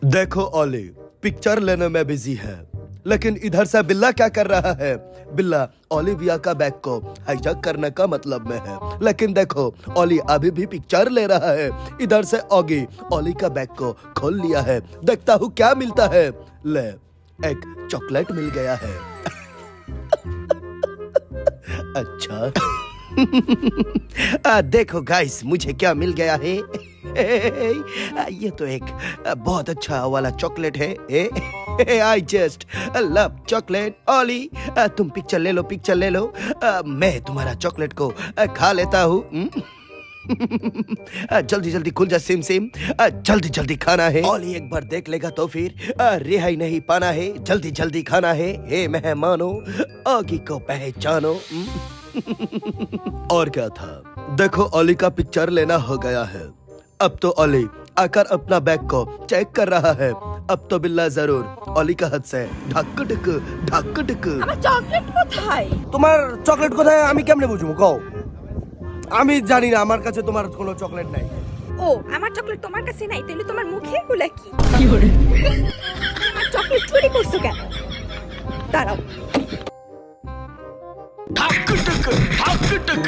देखो ओली, पिक्चर लेने में बिजी है, लेकिन इधर से बिल्ला क्या कर रहा है? बिल्ला ओलिविया का बैग को हाईजैक करने का मतलब में है। लेकिन देखो, ओली अभी भी पिक्चर ले रहा है। इधर से ऑगी ओली का बैग को खोल लिया है। देखता हूँ क्या मिलता है। ले, एक चॉकलेट मिल गया है। अच्छा। देखो गाइस, मुझे क्या मिल गया है। ये तो एक बहुत अच्छा वाला चॉकलेट है। I just love chocolate. Ollie, तुम पिक्चर ले लो, पिक्चर ले लो। मैं तुम्हारा चॉकलेट को खा लेता हूँ। जल्दी जल्दी खुल जा सिम सिम, जल्दी जल्दी खाना है। ओली एक बार देख लेगा तो फिर रिहाई नहीं पाना है। जल्दी जल्दी खाना है। हे मेहमानों, ओगी को पहचानो। और क्या था? देखो, ओली का पिक्चर लेना हो गया है। अब तो ओली आकर अपना बैग को चेक कर रहा है। अब तो बिल्ला जरूर ओली का हाथ से ढक ढक ढक ढक। আমার চকলেট কোথায়? তোমার চকলেট কোথায় আমি কেমনে বুঝবো কও? আমি জানি না, আমার কাছে তোমার কোনো চকলেট নাই। ও, আমার চকলেট তোমার কাছে নাই, তাহলে তোমার মুখে এগুলা কি? কি হলো? আমার চকলেট চুরি করছো কেন? দাঁড়াও। ढक ढक ढक ढक।